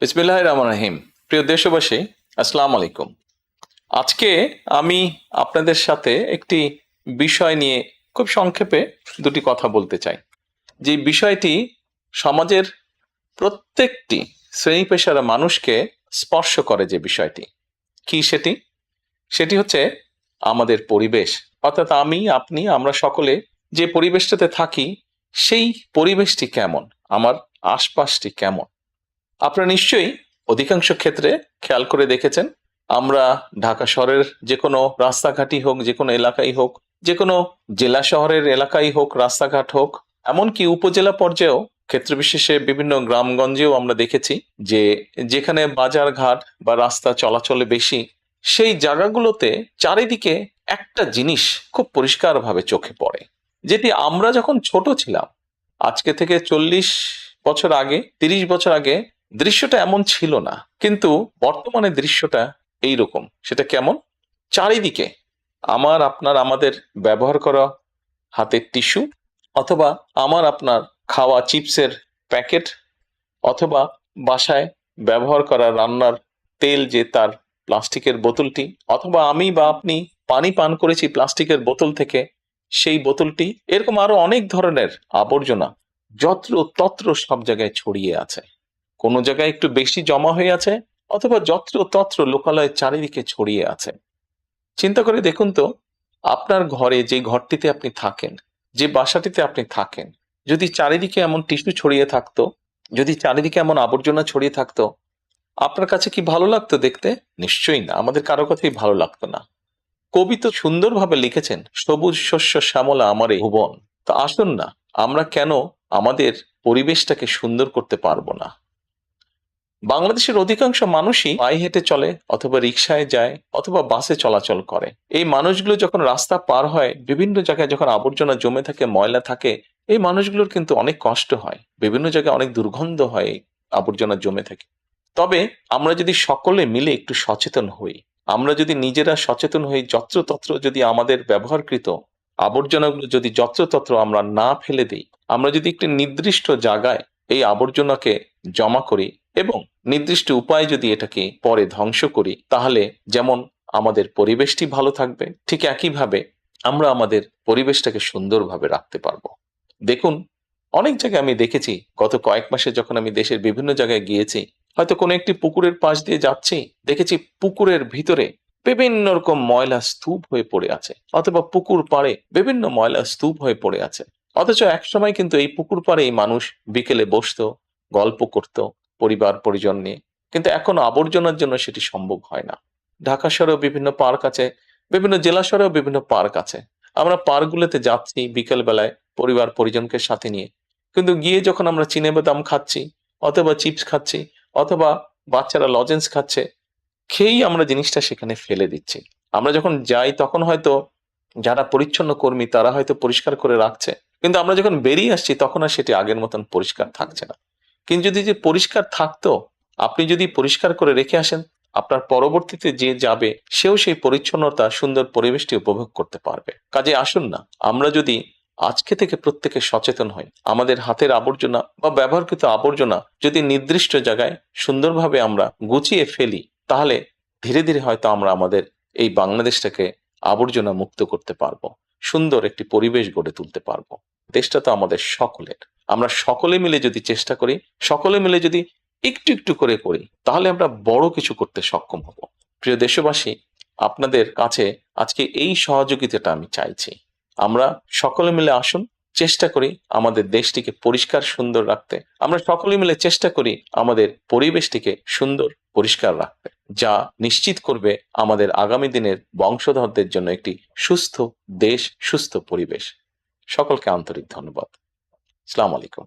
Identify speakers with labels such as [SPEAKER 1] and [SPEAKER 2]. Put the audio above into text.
[SPEAKER 1] বিসমিল্লাহির রহমানির রহিম। প্রিয় দেশবাসী, আসসালামু আলাইকুম। আজকে আমি আপনাদের সাথে একটি বিষয় নিয়ে খুব সংক্ষেপে দুটি কথা বলতে চাই। যে বিষয়টি সমাজের প্রত্যেকটি শ্রেণী পেশার মানুষকে স্পর্শ করে। যে বিষয়টি কি সেটি সেটি হচ্ছে আমাদের পরিবেশ। অর্থাৎ আমি, আপনি, আমরা সকলে যে পরিবেশটাতে থাকি সেই পরিবেশটি কেমন, আমার আশপাশটি কেমন। আপনারা নিশ্চয়ই অধিকাংশ ক্ষেত্রে খেয়াল করে দেখেছেন, আমরা ঢাকা শহরের যে কোনো রাস্তাঘাটই হোক, যে কোনো এলাকাই হোক, যে কোনো জেলা শহরের এলাকাই হোক, রাস্তাঘাট হোক, এমনকি উপজেলা পর্যায়েও ক্ষেত্র বিশেষে বিভিন্ন গ্রামগঞ্জেও আমরা দেখেছি যে যেখানে বাজার ঘাট বা রাস্তা চলাচলে বেশি, সেই জায়গাগুলোতে চারিদিকে একটা জিনিস খুব পরিষ্কারভাবে চোখে পড়ে, যেটি আমরা যখন ছোট ছিলাম, আজকে থেকে 40 বছর আগে, 30 বছর আগে দৃশ্যটা এমন ছিল না, কিন্তু বর্তমানে দৃশ্যটা এইরকম। সেটা কেমন? চারিদিকে আমার আপনার আমাদের ব্যবহার করা হাতের টিস্যু, অথবা আমার আপনার খাওয়া চিপসের প্যাকেট, অথবা বাসায় ব্যবহার করা রান্নার তেল যে তার প্লাস্টিকের বোতলটি, অথবা আমি বা আপনি পানি পান করেছি প্লাস্টিকের বোতল থেকে সেই বোতলটি, এরকম আরো অনেক ধরনের আবর্জনা যত্র তত্র সব জায়গায় ছড়িয়ে আছে। কোনো জায়গায় একটু বেশি জমা হয়ে আছে, অথবা যত্র তত্র লোকালয়ে চারিদিকে ছড়িয়ে আছে। চিন্তা করে দেখুন তো, আপনার ঘরে, যে ঘরটিতে আপনি থাকেন, যে বাসাটিতে আপনি থাকেন, যদি চারিদিকে এমন টিস্যু ছড়িয়ে থাকতো, যদি চারিদিকে এমন আবর্জনা ছড়িয়ে থাকতো, আপনার কাছে কি ভালো লাগতো দেখতে? নিশ্চয়ই না, আমাদের কারো কথাই ভালো লাগতো না। কবি তো সুন্দরভাবে লিখেছেন, সবুজ শস্য শ্যামলা আমার এই ভুবন। তো আসুন না, আমরা কেন আমাদের পরিবেশটাকে সুন্দর করতে পারবো না? বাংলাদেশের অধিকাংশ মানুষই পায়ে হেঁটে চলে, অথবা রিকশায় যায়, অথবা বাসে চলাচল করে। এই মানুষগুলো যখন রাস্তা পার হয়, বিভিন্ন জায়গায় যখন আবর্জনা জমে থাকে, ময়লা থাকে, এই মানুষগুলোর কিন্তু অনেক কষ্ট হয়, বিভিন্ন জায়গায় অনেক দুর্গন্ধ হয় এই আবর্জনা জমে থাকে। তবে আমরা যদি সকলে মিলে একটু সচেতন হই, আমরা যদি নিজেরা সচেতন হই, যত্রতত্র যদি আমাদের ব্যবহারকৃত আবর্জনাগুলো যদি যত্রতত্র আমরা না ফেলে দিই, আমরা যদি একটি নির্দিষ্ট জায়গায় এই আবর্জনাকে জমা করি এবং নির্দিষ্ট উপায়ে যদি এটাকে পরে ধ্বংস করি, তাহলে যেমন আমাদের পরিবেশটি ভালো থাকবে, ঠিক একইভাবে আমরা আমাদের পরিবেশটাকে সুন্দরভাবে রাখতে পারবো। দেখুন, অনেক জায়গায় আমি দেখেছি, গত কয়েক মাসে যখন আমি দেশের বিভিন্ন জায়গায় গিয়েছি, হয়তো কোনো একটি পুকুরের পাশ দিয়ে যাচ্ছি, দেখেছি পুকুরের ভিতরে বিভিন্ন রকম ময়লা স্তূপ হয়ে পড়ে আছে, অথবা পুকুর পাড়ে বিভিন্ন ময়লা স্তূপ হয়ে পড়ে আছে। অথচ একসময় কিন্তু এই পুকুর পাড়ে এই মানুষ বিকেলে বসতো, গল্প করত পরিবার পরিজন নিয়ে, কিন্তু এখন আবর্জনার জন্য সেটি সম্ভব হয় না। ঢাকা শহরেও বিভিন্ন পার্ক আছে, বিভিন্ন জেলা শহরেও বিভিন্ন পার্ক আছে। আমরা পার্কগুলোতে যাচ্ছি বিকেল বেলায় পরিবার পরিজনকে সাথে নিয়ে, কিন্তু গিয়ে যখন আমরা চিনেবাদাম খাচ্ছি, অথবা চিপস খাচ্ছি, অথবা বাচ্চারা লজেন্স খাচ্ছে, খেয়েই আমরা জিনিসটা সেখানে ফেলে দিচ্ছি। আমরা যখন যাই তখন হয়তো যারা পরিচ্ছন্ন কর্মী তারা হয়তো পরিষ্কার করে রাখছে, কিন্তু আমরা যখন বেরিয়ে আসছি তখন আর সেটি আগের মতন পরিষ্কার থাকছে না। কিন্তু যদি যে পরিষ্কার থাকতো, আপনি যদি পরিষ্কার করে রেখে আসেন, আপনার পরবর্তীতে যে যাবে সেও সেই পরিচ্ছন্নতা, সুন্দর পরিবেশটি উপভোগ করতে পারবে। কাজে আসুন না, আমরা যদি আজকে থেকে প্রত্যেকে সচেতন হই, আমাদের হাতের আবর্জনা বা ব্যবহারকৃত আবর্জনা যদি নির্দিষ্ট জায়গায় সুন্দরভাবে আমরা গুছিয়ে ফেলি, তাহলে ধীরে ধীরে হয়তো আমরা আমাদের এই বাংলাদেশটাকে আবর্জনা মুক্ত করতে পারবো, সুন্দর একটি পরিবেশ গড়ে তুলতে পারবো। দেশটা তো আমাদের সকলের। আমরা সকলে মিলে যদি চেষ্টা করি, সকলে মিলে যদি একটু একটু করে করি, তাহলে আমরা বড় কিছু করতে সক্ষম হব। প্রিয় দেশবাসী, আপনাদের কাছে আজকে এই সহযোগিতাটা আমি চাইছি। আমরা সকলে মিলে আসুন, চেষ্টা করি আমাদের দেশটিকে পরিষ্কার সুন্দর রাখতে। আমরা সকলে মিলে চেষ্টা করি আমাদের পরিবেশটিকে সুন্দর পরিষ্কার রাখতে, যা নিশ্চিত করবে আমাদের আগামী দিনের বংশধরদের জন্য একটি সুস্থ দেশ, সুস্থ পরিবেশ। সকলকে আন্তরিক ধন্যবাদ। আসসালামু আলাইকুম।